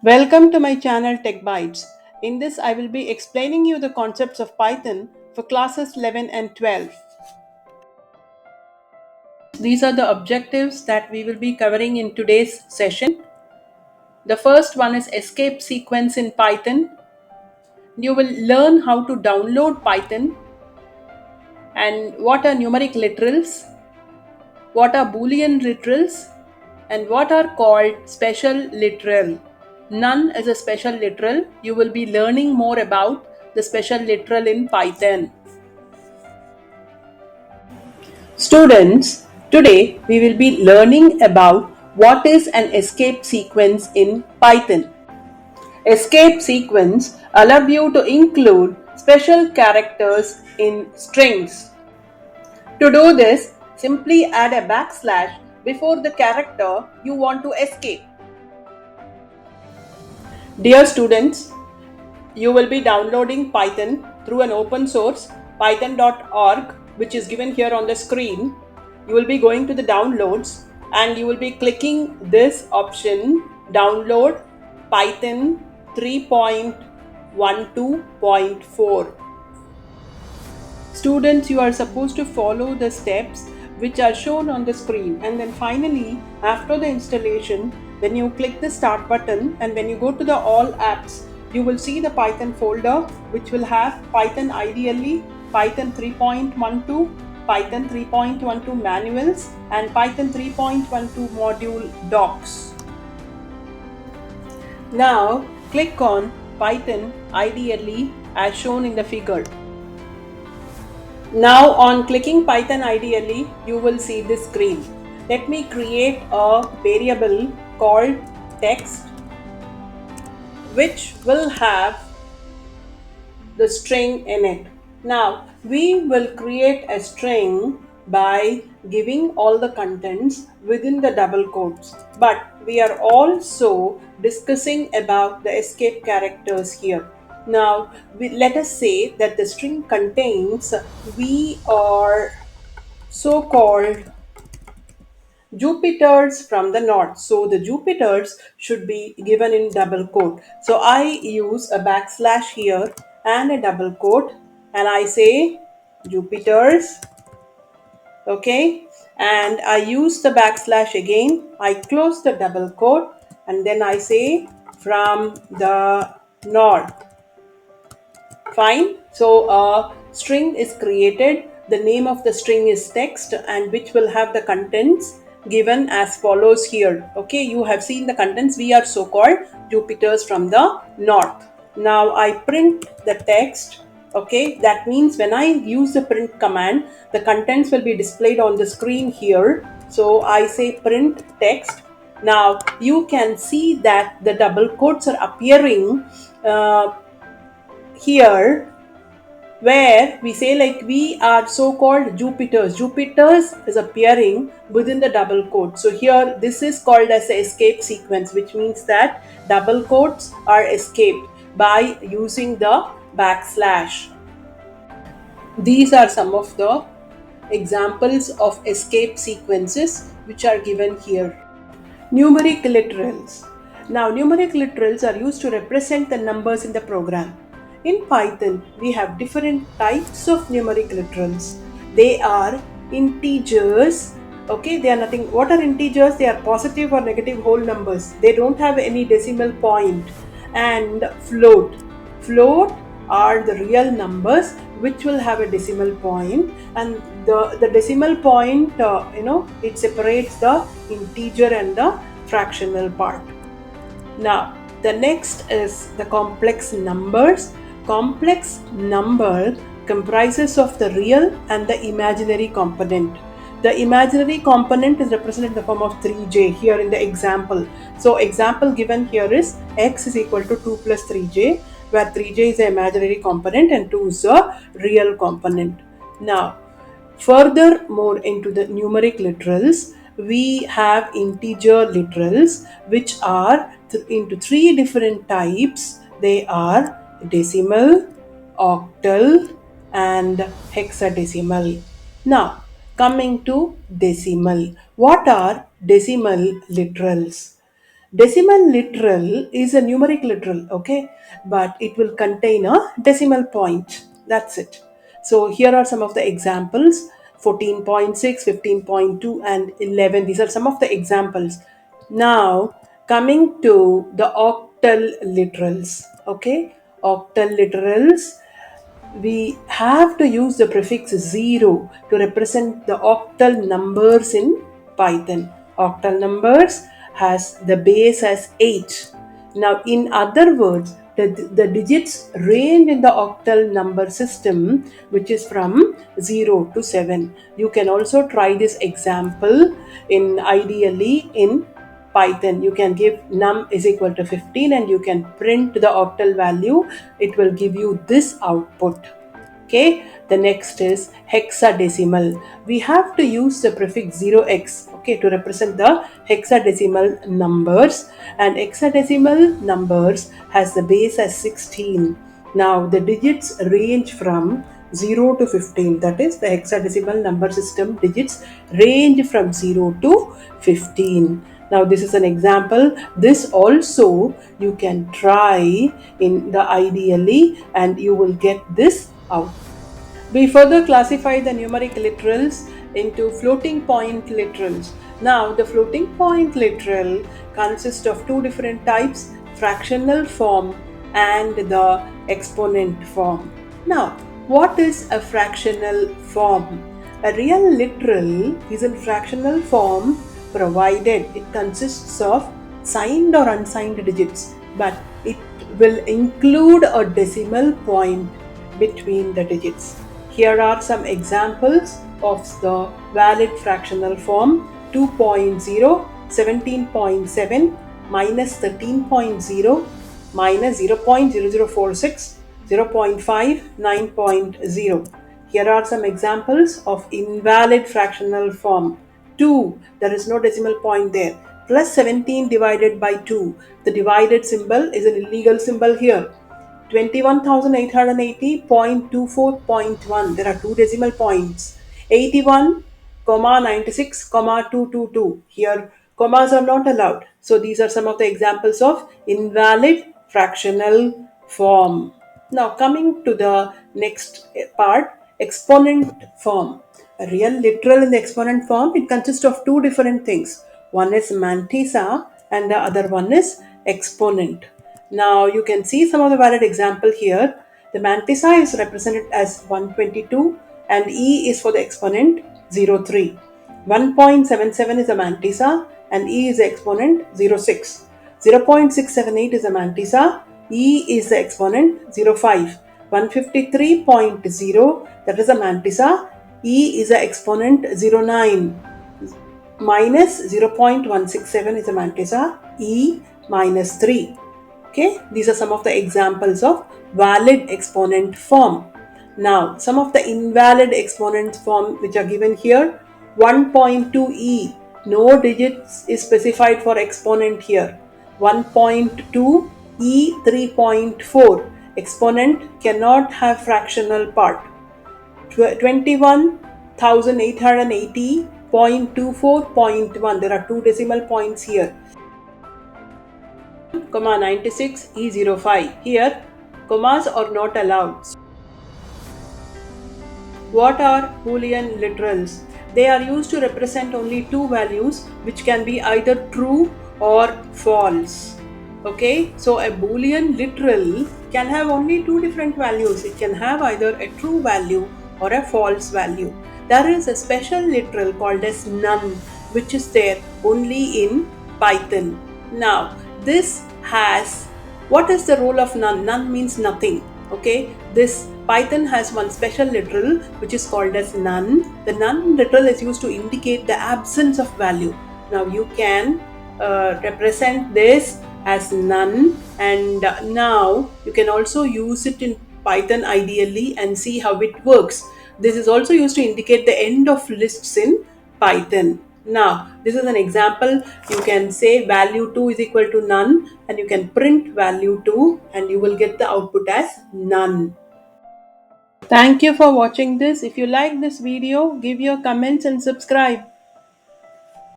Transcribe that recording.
Welcome to my channel Tech Bytes. In this, I will be explaining you the concepts of Python for classes 11 and 12. These are the objectives that we will be covering in today's session. The first one is escape sequence in Python. You will learn how to download Python and what are numeric literals, what are Boolean literals, and what are called special literal. None is a special literal. You will be learning more about the special literal in Python. Students, today we will be learning about what is an escape sequence in Python. Escape sequence allow you to include special characters in strings. To do this, simply add a backslash before the character you want to escape. Dear students, you will be downloading Python through an open source python.org, which is given here on the screen. You will be going to the downloads and you will be clicking this option, download Python 3.12.4. Students, you are supposed to follow the steps which are shown on the screen, and then finally after the installation, when you click the start button and when you go to the all apps, you will see the Python folder which will have Python IDLE, Python 3.12, Python 3.12 manuals and Python 3.12 module docs. Now click on Python IDLE as shown in the figure. Now on clicking Python IDLE, you will see this screen. Let me create a variable called text which will have the string in it. Now we will create a string by giving all the contents within the double quotes, but we are also discussing about the escape characters here. Now let us say that the string contains we are so-called Jupiters from the north. So the Jupiters should be given in double quote. So I use a backslash here and a double quote and I say Jupiters. Okay. And I use the backslash again. I close the double quote and then I say from the north. Fine. So a string is created. The name of the string is text and which will have the contents given as follows here. Okay, you have seen the contents. We are so-called Jupiters from the north. Now I print the text. Okay, that means when I use the print command, the contents will be displayed on the screen here. So I say print text. Now you can see that the double quotes are appearing here where we say like we are so-called Jupiters is appearing within the double quote. So here this is called as the escape sequence, which means that double quotes are escaped by using the backslash. These are some of the examples of escape sequences which are given here. Numeric literals. Now, numeric literals are used to represent the numbers in the program. In Python, we have different types of numeric literals. They are integers. Okay, they are nothing. What are integers? They are positive or negative whole numbers. They don't have any decimal point. And float. Float are the real numbers which will have a decimal point, and the decimal point it separates the integer and the fractional part. Now the next is the complex numbers. Complex number comprises of the real and the imaginary component. The imaginary component is represented in the form of 3j here in the example. So example given here is x is equal to 2 plus 3j, where 3j is the imaginary component and 2 is the real component. Now further more into the numeric literals, we have integer literals which are into three different types. They are decimal, octal and hexadecimal. Now coming to decimal, what are decimal literals? Decimal literal is a numeric literal, okay, but it will contain a decimal point. That's it. So here are some of the examples: 14.6, 15.2, and 11. These are some of the examples. Now, coming to the octal literals, okay, octal literals, we have to use the prefix 0 to represent the octal numbers in Python. Octal numbers has the base as 8. Now, in other words, the digits range in the octal number system, which is from 0 to 7. You can also try this example in ideally in Python. You can give num is equal to 15 and you can print the octal value. It will give you this output. Okay, the next is hexadecimal. We have to use the prefix 0x, okay, to represent the hexadecimal numbers, and hexadecimal numbers has the base as 16. Now the digits range from 0 to 15, that is the hexadecimal number system digits range from 0 to 15. Now this is an example. This also you can try in the ideally and you will get this out. We further classify the numeric literals into floating point literals. Now, the floating point literal consists of two different types: fractional form and the exponent form. Now, what is a fractional form? A real literal is in fractional form provided it consists of signed or unsigned digits, but it will include a decimal point between the digits. Here are some examples of the valid fractional form: 2.0, 17.7, minus 13.0, minus 0.0046, 0.5, 9.0. Here are some examples of invalid fractional form. 2, there is no decimal point there. Plus 17 divided by 2. The divided symbol is an illegal symbol here. 21,880.24.1. There are two decimal points. 81, 96, 222. Here, commas are not allowed. So, these are some of the examples of invalid fractional form. Now, coming to the next part, exponent form. A real literal in the exponent form, it consists of two different things. One is mantissa and the other one is exponent. Now you can see some of the valid example here. The mantissa is represented as 122 and E is for the exponent 03. 1.77 is a mantissa and E is the exponent 06. 0.678 is a mantissa, E is the exponent 05. 153.0, that is a mantissa, E is the exponent 09. Minus 0.167 is a mantissa, E minus 3. Okay, these are some of the examples of valid exponent form. Now, some of the invalid exponent form which are given here: 1.2e, no digits is specified for exponent here. 1.2 e 3.4, exponent cannot have fractional part. 21,880.24.1, there are two decimal points here. 96 E05. Here, commas are not allowed. What are Boolean literals? They are used to represent only two values which can be either true or false. Okay, so a Boolean literal can have only two different values. It can have either a true value or a false value. There is a special literal called as none, which is there only in Python. Now, this has, what is the role of none? None means nothing. Okay, this Python has one special literal which is called as none. The none literal is used to indicate the absence of value. Now you can represent this as none, and now you can also use it in Python ideally and see how it works. This is also used to indicate the end of lists in Python. Now, this is an example. You can say value 2 is equal to none and you can print value 2 and you will get the output as none. Thank you for watching this. If you like this video, give your comments and subscribe.